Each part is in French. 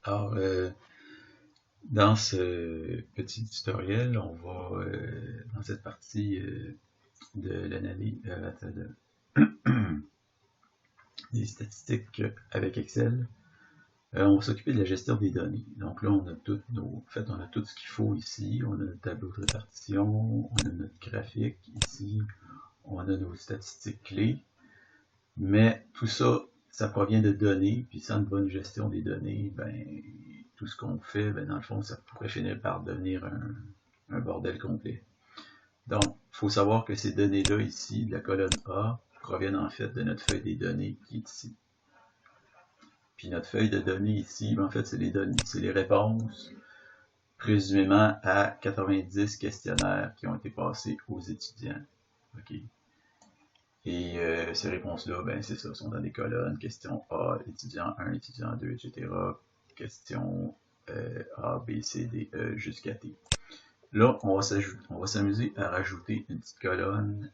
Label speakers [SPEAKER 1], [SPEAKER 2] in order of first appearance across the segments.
[SPEAKER 1] Alors, dans ce petit tutoriel, on va, dans cette partie de l'analyse des statistiques avec Excel, on va s'occuper de la gestion des données. Donc là, on a tout en fait, on a tout ce qu'il faut ici. On a notre tableau de répartition, on a notre graphique ici, on a nos statistiques clés. Mais tout ça, ça provient de données, puis sans une bonne gestion des données, ben tout ce qu'on fait, ben, dans le fond, ça pourrait finir par devenir un bordel complet. Donc, il faut savoir que ces données-là ici, de la colonne A, proviennent en fait de notre feuille des données qui est ici. Puis notre feuille de données ici, ben, en fait, c'est les données, c'est les réponses, présumément à 90 questionnaires qui ont été passés aux étudiants. OK. Et ces réponses-là, ben c'est ça, sont dans des colonnes. Question A, étudiant 1, étudiant 2, etc. Question A, B, C, D, E, jusqu'à T. Là, on va s'amuser à rajouter une petite colonne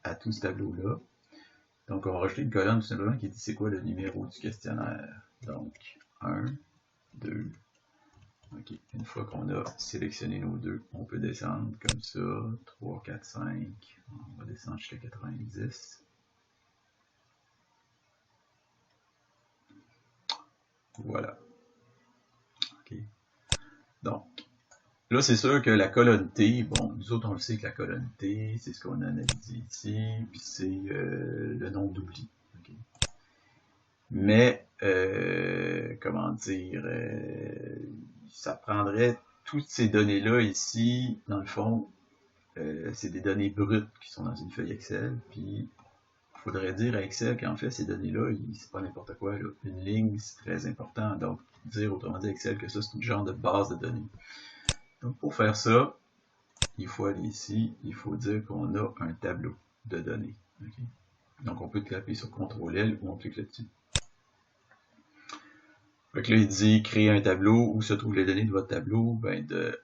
[SPEAKER 1] à tout ce tableau-là. Donc, on va rajouter une colonne tout simplement qui dit c'est quoi le numéro du questionnaire. Donc, 1, 2, ok. Une fois qu'on a sélectionné nos deux, on peut descendre comme ça, 3, 4, 5, on va descendre jusqu'à 90. Voilà. OK. Donc, là, c'est sûr que la colonne T, bon, nous autres, on le sait que la colonne T, c'est ce qu'on a analysé ici, puis c'est le nombre d'oublis. Okay. Mais, comment dire, ça prendrait toutes ces données-là ici, dans le fond, c'est des données brutes qui sont dans une feuille Excel, puis il faudrait dire à Excel qu'en fait, ces données-là, c'est pas n'importe quoi. Là. Une ligne, c'est très important. Donc, dire autrement dit à Excel que ça, c'est un genre de base de données. Donc, pour faire ça, il faut aller ici, il faut dire qu'on a un tableau de données. Okay? Donc, on peut taper sur CTRL-L ou on clique là-dessus. Donc là, il dit créer un tableau où se trouvent les données de votre tableau. Ben, de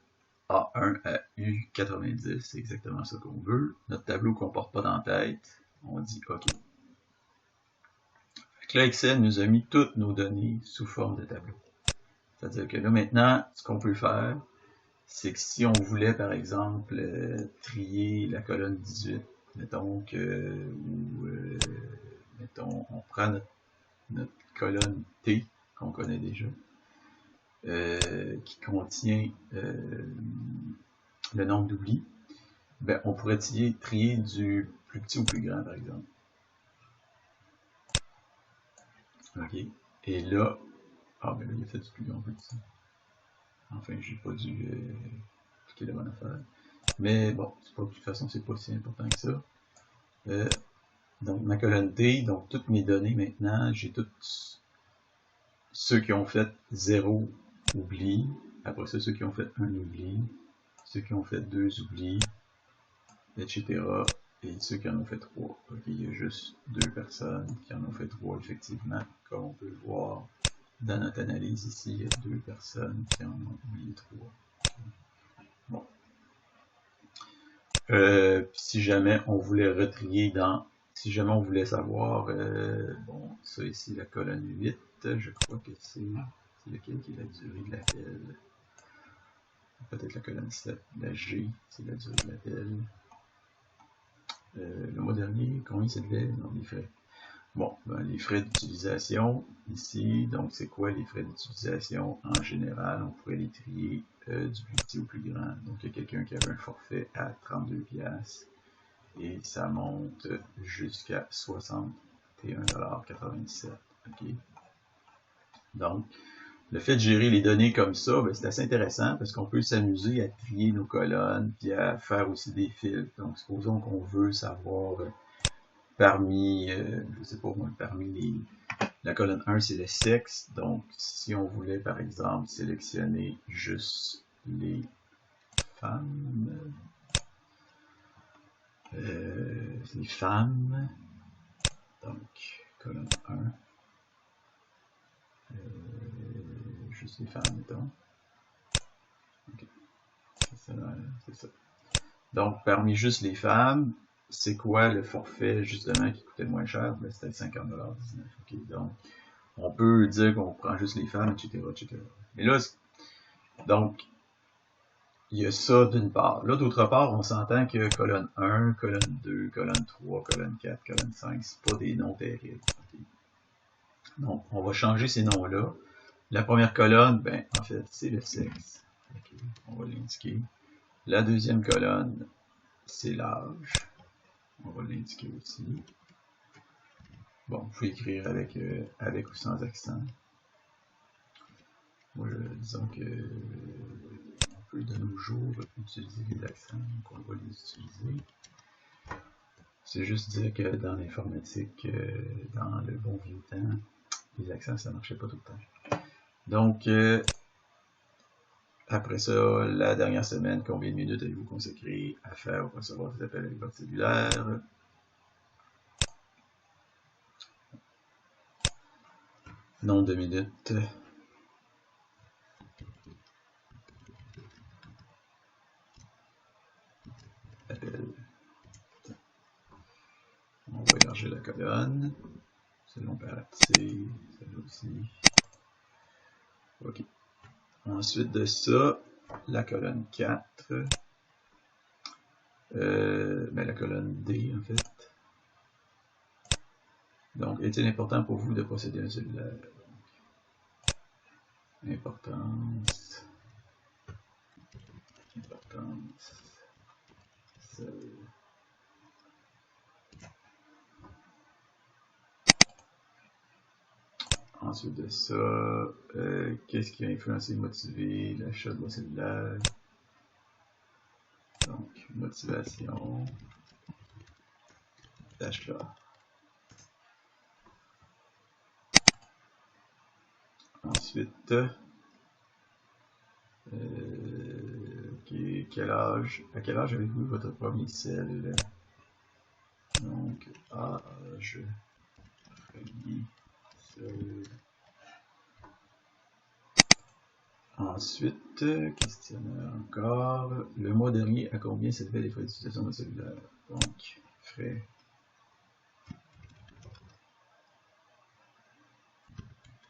[SPEAKER 1] A1 à U90, c'est exactement ça qu'on veut. Notre tableau ne comporte pas d'entête. On dit OK. Là, Excel nous a mis toutes nos données sous forme de tableau. C'est-à-dire que là, maintenant, ce qu'on peut faire, c'est que si on voulait, par exemple, trier la colonne 18, mettons que, mettons, on prend notre colonne T, qu'on connaît déjà, qui contient le nombre d'oublis, ben, on pourrait trier du plus petit au plus grand, par exemple. OK. Et là, ah, ben là, il a fait du plus grand au plus petit. Enfin, j'ai pas dû cliquer la bonne affaire. Mais bon, de toute façon, c'est pas si important que ça. Donc, ma colonne T, donc toutes mes données maintenant, j'ai tous ceux qui ont fait 0 oubli. Après ça, ceux qui ont fait 1 oubli. Ceux qui ont fait 2 oublis, etc. Et ceux qui en ont fait 3. Okay, il y a juste 2 personnes qui en ont fait 3, effectivement. Comme on peut le voir dans notre analyse ici, il y a 2 personnes qui en ont oublié 3. Bon. Si jamais on voulait retrier si jamais on voulait savoir, bon, ça ici, la colonne 8, je crois que c'est lequel qui est la durée de l'appel. Peut-être la colonne 7, la G, c'est la durée de l'appel. Le mois dernier, combien c'était? Non, les frais. Bon, ben, les frais d'utilisation, ici, donc c'est quoi les frais d'utilisation en général? On pourrait les trier du plus petit au plus grand. Donc, il y a quelqu'un qui avait un forfait à 32$ et ça monte jusqu'à 61,97$. Okay? Donc, le fait de gérer les données comme ça, ben, c'est assez intéressant parce qu'on peut s'amuser à trier nos colonnes puis à faire aussi des filtres. Donc, supposons qu'on veut savoir parmi, je sais pas moi, parmi la colonne 1, c'est le sexe. Donc, si on voulait, par exemple, sélectionner juste les femmes, donc, colonne 1, juste les femmes, mettons. Okay. C'est ça. Donc, parmi juste les femmes, c'est quoi le forfait, justement, qui coûtait le moins cher? Ben, c'était 50,19$. Okay. Donc, On peut dire qu'on prend juste les femmes, etc., etc. Mais là, donc, il y a ça d'une part. Là, d'autre part, on s'entend que colonne 1, colonne 2, colonne 3, colonne 4, colonne 5, c'est pas des noms terribles. Okay. Donc, on va changer ces noms-là. La première colonne, ben, en fait, c'est le sexe. Okay. On va l'indiquer. La deuxième colonne, c'est l'âge. On va l'indiquer aussi. Bon, vous pouvez écrire avec ou sans accent. Moi, disons que on peut de nos jours utiliser les accents, donc on va les utiliser. C'est juste dire que dans l'informatique, dans le bon vieux temps, les accents, ça marchait pas tout le temps. Donc, après ça, la dernière semaine, combien de minutes avez-vous consacré à faire ou recevoir des appels avec votre cellulaire? Nombre de minutes. Appel. On va élargir la colonne. Selon C, celle-là aussi. OK. Ensuite de ça, la colonne 4. Mais la colonne D, en fait. Donc, est-il important pour vous de posséder un cellulaire? Importance. Ensuite de ça, qu'est-ce qui a influencé et motivé l'achat de mon cellulaire? Donc, motivation d'achat. Ensuite, okay, à quel âge avez-vous votre premier cell? Donc, âge, premier cell. Ensuite, questionnaire encore. Le mois dernier, à combien s'élevaient les frais d'utilisation de cellulaire? Donc, frais.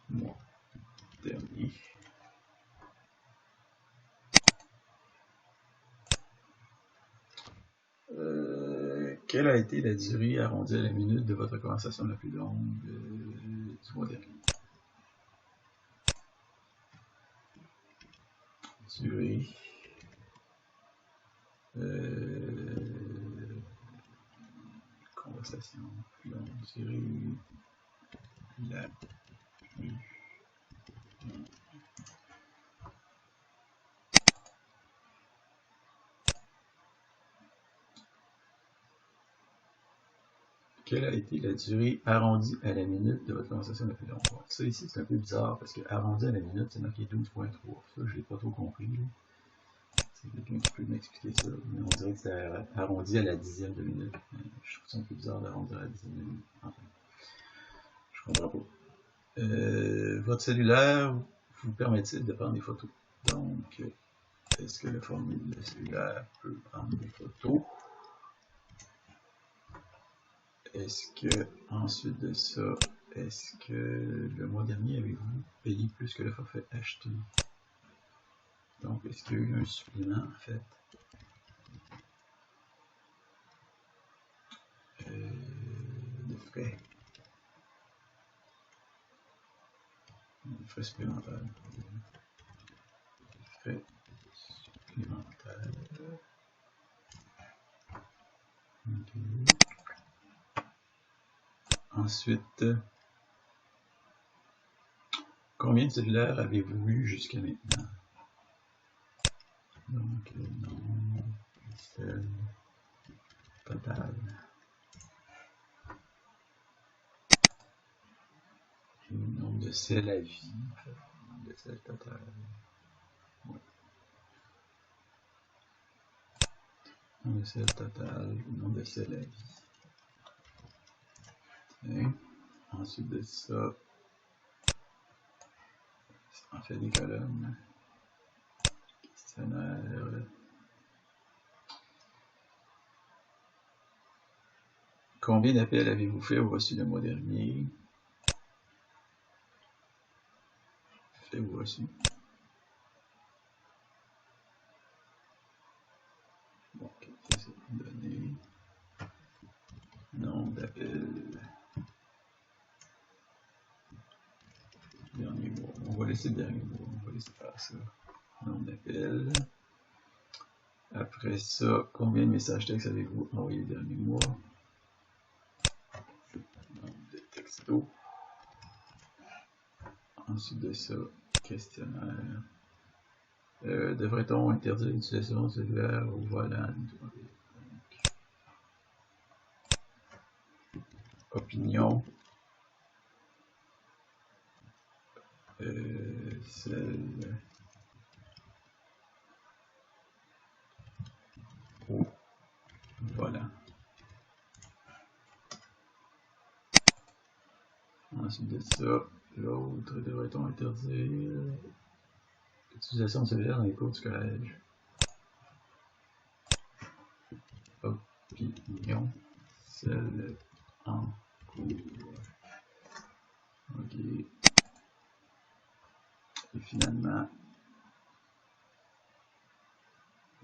[SPEAKER 1] Mois dernier. Quelle a été la durée arrondie à la minute de votre conversation la plus longue du mois dernier? Durée. Conversation plus longue. Durée. La plus longue. Quelle a été la durée arrondie à la minute de votre conversation la plus longue? Bon, ça ici, c'est un peu bizarre parce que arrondi à la minute, c'est marqué 12.3. Ça, je l'ai pas trop compris. C'est quelqu'un qui peut m'expliquer ça. Mais on dirait que c'est arrondi à la dixième de minute. Je trouve ça un peu bizarre d'arrondir à la dixième de minute. Enfin, je comprends pas. Votre cellulaire vous permet-il de prendre des photos? Donc, est-ce que le cellulaire peut prendre des photos? Est-ce que, ensuite de ça, est-ce que le mois dernier, avez-vous payé plus que le forfait acheté? Donc, est-ce qu'il y a eu un supplément, en fait? De frais. Des frais supplémentaires. Frais supplémentaires. Okay. Ensuite, combien de cellulaires avez-vous eu jusqu'à maintenant? Donc, le nombre de celles total. Le nombre de celles à vie, en fait. Le nombre de celles total. Ouais. Le nombre de celles total, le nombre de celles à vie. Okay. Ensuite de ça, on fait des colonnes. Questionnaire. Combien d'appels avez-vous fait ou reçu le mois dernier? fait ou reçu. Bon, qu'est-ce que ça va donner? Nom d'appel. Dernier mot. On va laisser le dernier mot. On va laisser faire ça. Nom d'appel. Après ça, combien de messages textes avez-vous envoyé le dernier mois? Nombre de textos. Ensuite de ça, questionnaire. Devrait-on interdire l'utilisation cellulaire au volant? Opinion. Celle au volant. Ensuite de ça, l'autre, devrait-on interdire l'utilisation cellulaire dans les cours du collège? Opinion. Celle en cours. Ok. Et finalement,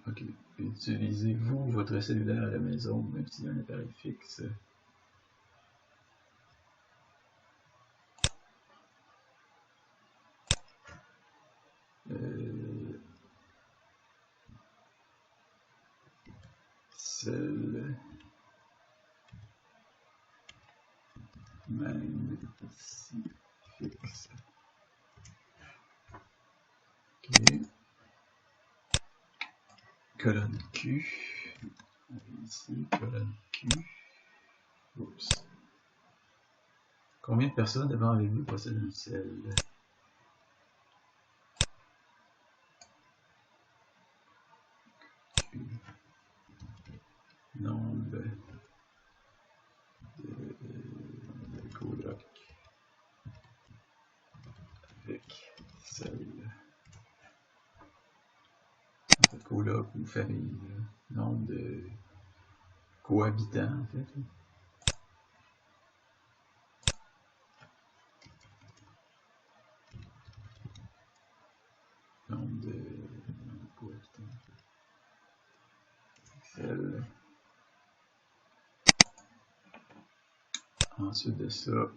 [SPEAKER 1] ok. Utilisez-vous votre cellulaire à la maison, même s'il y a un appareil fixe? Celle même si fixe. Ok. Colonne Q. Ici, colonne Q. Oups. Combien de personnes devant avez-vous possèdent une cell? Q. Nombre de coloc avec cell. En fait, coloc ou famille. Nombre de cohabitants, en fait. Nombre de cohabitants. Cell. Ensuite de ça,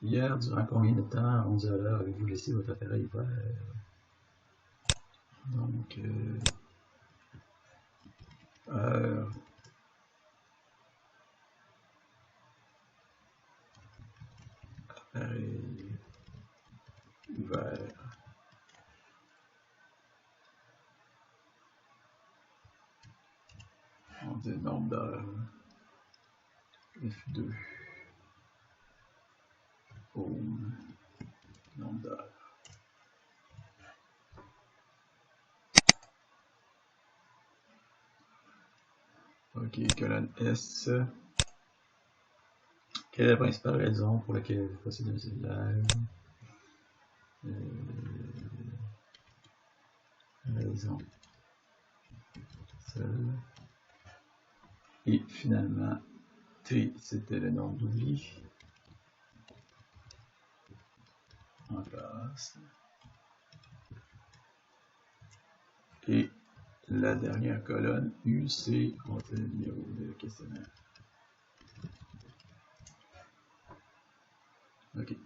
[SPEAKER 1] hier, durant combien de temps, à 11h, avez-vous laissé votre appareil ouvert? Donc, heure, appareil ouvert. On dit nombre d'heures. F2. Home. Nombre d'heures. Ok, colonne S. Quelle est la principale raison pour laquelle vous possédez un cellulaire? Raison. Seule. Et finalement, T, c'était le nombre d'oublis. En classe. Et la dernière colonne, U, c'est le numéro de questionnaire. Ok.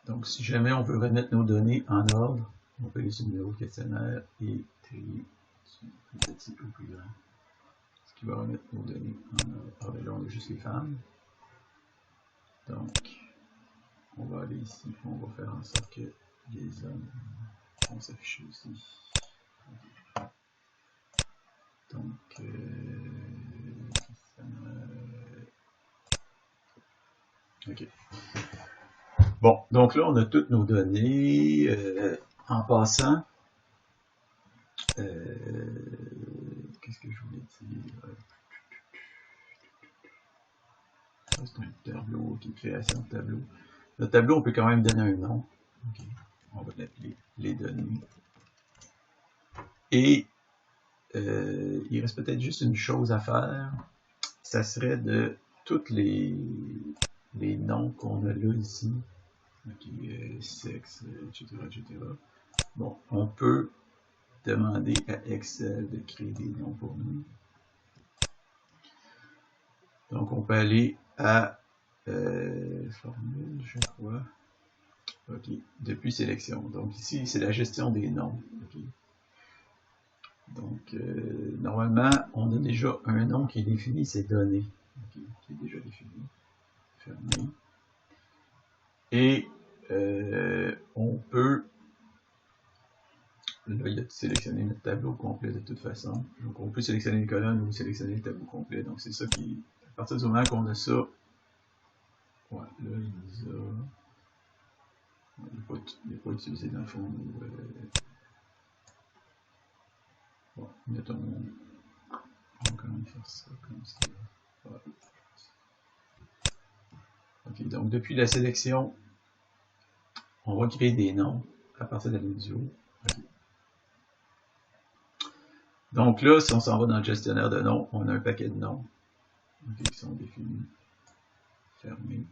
[SPEAKER 1] Donc, si jamais on veut remettre nos données en ordre, on peut aller sur le numéro de questionnaire et trier du plus petit au plus grand. Ce qui va remettre nos données en ordre. Alors là, on a juste les femmes. Donc, on va aller ici, on va faire en sorte que les hommes vont s'afficher aussi. Okay. Donc, ok. Bon, donc là, on a toutes nos données. En passant, qu'est-ce que je voulais dire? Ça, c'est un tableau, qui est création de tableau. Le tableau, on peut quand même donner un nom. Okay. On va l'appeler les données. Et il reste peut-être juste une chose à faire. Ça serait de tous les noms qu'on a là ici, Ok, sexe, etc., etc. Bon, on peut demander à Excel de créer des noms pour nous. Donc, on peut aller à formule, je crois. OK. Depuis sélection. Donc, ici, c'est la gestion des noms. OK. Donc, normalement, on a déjà un nom qui est défini, c'est donné. OK. Qui est déjà défini. Fermé. Et on peut, là, il a sélectionné notre tableau complet de toute façon. Donc, on peut sélectionner une colonne ou sélectionner le tableau complet. Donc, c'est ça qui, à partir du moment qu'on a ça, ouais, là, il nous a, il n'est pas utilisé dans le fond. Bon, mettons, on va quand même faire ça comme ça. Voilà. Ok, donc depuis la sélection, on va créer des noms à partir de la ligne du haut. Okay. Donc là, si on s'en va dans le gestionnaire de noms, on a un paquet de noms qui sont définis, fermés.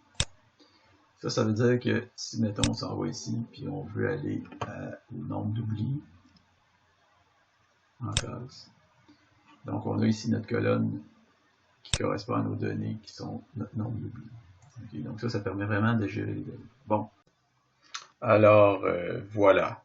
[SPEAKER 1] Ça veut dire que si, mettons, on s'en va ici, puis on veut aller au nombre d'oublis en classe. Donc, on a ici notre colonne qui correspond à nos données qui sont notre nombre d'oublis. Okay, donc ça permet vraiment de gérer les données. Bon. Alors, voilà.